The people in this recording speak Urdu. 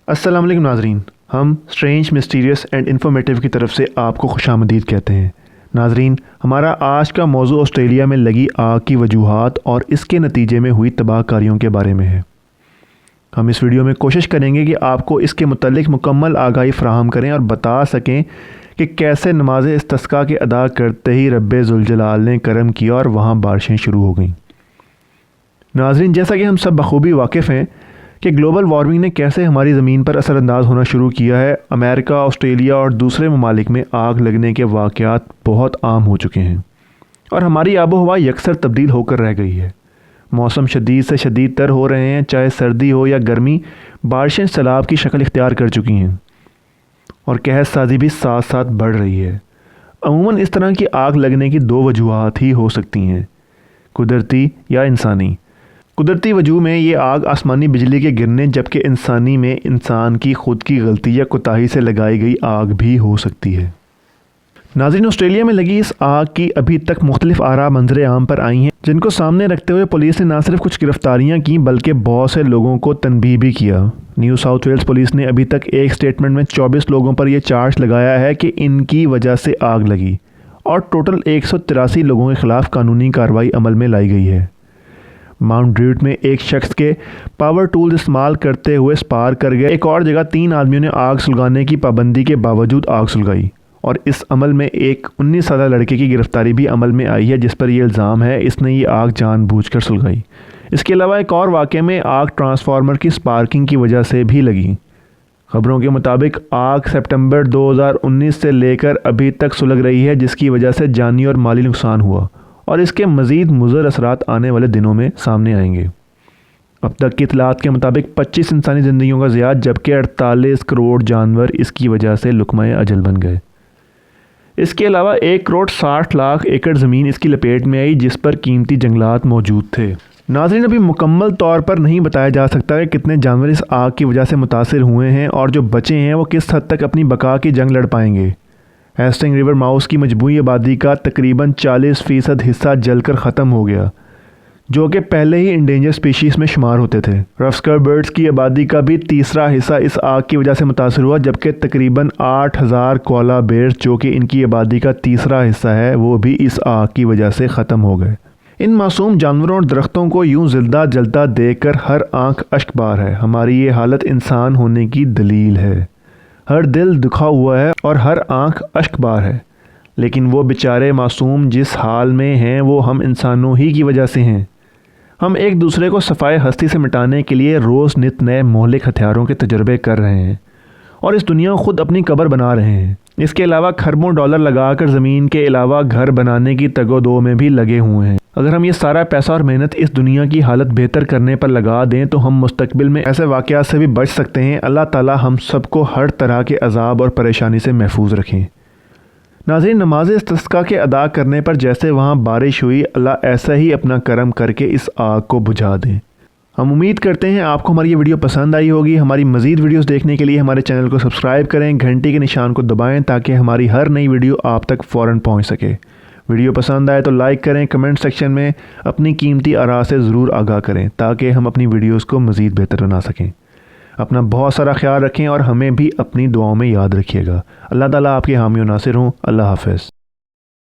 السلام علیکم ناظرین، ہم اسٹرینج مسٹیریس اینڈ انفارمیٹیو کی طرف سے آپ کو خوش آمدید کہتے ہیں۔ ناظرین، ہمارا آج کا موضوع آسٹریلیا میں لگی آگ کی وجوہات اور اس کے نتیجے میں ہوئی تباہ کاریوں کے بارے میں ہے۔ ہم اس ویڈیو میں کوشش کریں گے کہ آپ کو اس کے متعلق مکمل آگاہی فراہم کریں اور بتا سکیں کہ کیسے نماز استسقاء کے ادا کرتے ہی رب ذوالجلال نے کرم کیا اور وہاں بارشیں شروع ہو گئیں۔ ناظرین، جیسا کہ ہم سب بخوبی واقف ہیں کہ گلوبل وارمنگ نے کیسے ہماری زمین پر اثر انداز ہونا شروع کیا ہے، امریکہ، آسٹریلیا اور دوسرے ممالک میں آگ لگنے کے واقعات بہت عام ہو چکے ہیں اور ہماری آب و ہوا یکسر تبدیل ہو کر رہ گئی ہے۔ موسم شدید سے شدید تر ہو رہے ہیں، چاہے سردی ہو یا گرمی۔ بارشیں سیلاب کی شکل اختیار کر چکی ہیں اور قحط سازی بھی ساتھ ساتھ بڑھ رہی ہے۔ عموماً اس طرح کی آگ لگنے کی دو وجوہات ہی ہو سکتی ہیں، قدرتی یا انسانی۔ قدرتی وجوہ میں یہ آگ آسمانی بجلی کے گرنے، جبکہ انسانی میں انسان کی خود کی غلطی یا کوتاہی سے لگائی گئی آگ بھی ہو سکتی ہے۔ ناظرین، آسٹریلیا میں لگی اس آگ کی ابھی تک مختلف آراء منظر عام پر آئی ہیں، جن کو سامنے رکھتے ہوئے پولیس نے نہ صرف کچھ گرفتاریاں کیں بلکہ بہت سے لوگوں کو تنبیہ بھی کیا۔ نیو ساؤتھ ویلز پولیس نے ابھی تک ایک سٹیٹمنٹ میں 24 لوگوں پر یہ چارج لگایا ہے کہ ان کی وجہ سے آگ لگی، اور ٹوٹل 183 لوگوں کے خلاف قانونی کارروائی عمل میں لائی گئی ہے۔ ماؤنٹ ڈریوٹ میں ایک شخص کے پاور ٹولز استعمال کرتے ہوئے سپار کر گئے۔ ایک اور جگہ 3 آدمیوں نے آگ سلگانے کی پابندی کے باوجود آگ سلگائی، اور اس عمل میں ایک 19 سالہ لڑکے کی گرفتاری بھی عمل میں آئی ہے، جس پر یہ الزام ہے اس نے یہ آگ جان بوجھ کر سلگائی۔ اس کے علاوہ ایک اور واقعے میں آگ ٹرانسفارمر کی سپارکنگ کی وجہ سے بھی لگی۔ خبروں کے مطابق آگ سپتمبر 2019 سے لے کر ابھی تک سلگ رہی ہے، جس کی وجہ سے جانی اور مالی نقصان ہوا، اور اس کے مزید مضر اثرات آنے والے دنوں میں سامنے آئیں گے۔ اب تک کی اطلاعات کے مطابق 25 انسانی زندگیوں کا ضیاع، جبکہ 48 کروڑ جانور اس کی وجہ سے لقمہ اجل بن گئے۔ اس کے علاوہ 1 کروڑ 60 لاکھ ایکڑ زمین اس کی لپیٹ میں آئی، جس پر قیمتی جنگلات موجود تھے۔ ناظرین، ابھی مکمل طور پر نہیں بتایا جا سکتا کہ کتنے جانور اس آگ کی وجہ سے متاثر ہوئے ہیں، اور جو بچے ہیں وہ کس حد تک اپنی بقا کی جنگ لڑ پائیں گے۔ ہیسٹنگ ریور ماؤس کی مجموعی آبادی کا تقریباً 40% حصہ جل کر ختم ہو گیا، جو کہ پہلے ہی انڈینجر سپیشیز میں شمار ہوتے تھے۔ رفسکر برڈز کی آبادی کا بھی تیسرا حصہ اس آگ کی وجہ سے متاثر ہوا، جبکہ تقریباً 8000 کولا بیئرز، جو کہ ان کی آبادی کا تیسرا حصہ ہے، وہ بھی اس آگ کی وجہ سے ختم ہو گئے۔ ان معصوم جانوروں اور درختوں کو یوں زندہ جلتا دیکھ کر ہر آنکھ اشک بار ہے۔ ہماری یہ حالت انسان ہونے کی دلیل ہے۔ ہر دل دکھا ہوا ہے اور ہر آنکھ اشک بار ہے، لیکن وہ بیچارے معصوم جس حال میں ہیں وہ ہم انسانوں ہی کی وجہ سے ہیں۔ ہم ایک دوسرے کو صفائے ہستی سے مٹانے کے لیے روز نت نئے مہلک ہتھیاروں کے تجربے کر رہے ہیں، اور اس دنیا کو خود اپنی قبر بنا رہے ہیں۔ اس کے علاوہ کھربوں ڈالر لگا کر زمین کے علاوہ گھر بنانے کی تگ و دو میں بھی لگے ہوئے ہیں۔ اگر ہم یہ سارا پیسہ اور محنت اس دنیا کی حالت بہتر کرنے پر لگا دیں تو ہم مستقبل میں ایسے واقعات سے بھی بچ سکتے ہیں۔ اللہ تعالی ہم سب کو ہر طرح کے عذاب اور پریشانی سے محفوظ رکھیں۔ ناظرین، نماز استسقاء کے ادا کرنے پر جیسے وہاں بارش ہوئی، اللہ ایسا ہی اپنا کرم کر کے اس آگ کو بجھا دیں۔ ہم امید کرتے ہیں آپ کو ہماری یہ ویڈیو پسند آئی ہوگی۔ ہماری مزید ویڈیوز دیکھنے کے لیے ہمارے چینل کو سبسکرائب کریں، گھنٹی کے نشان کو دبائیں تاکہ ہماری ہر نئی ویڈیو آپ تک فوراً پہنچ سکے۔ ویڈیو پسند آئے تو لائک کریں، کمنٹ سیکشن میں اپنی قیمتی آراء سے ضرور آگاہ کریں تاکہ ہم اپنی ویڈیوز کو مزید بہتر بنا سکیں۔ اپنا بہت سارا خیال رکھیں اور ہمیں بھی اپنی دعاؤں میں یاد رکھیے گا۔ اللہ تعالیٰ آپ کے حامی و ناصر ہوں۔ اللہ حافظ۔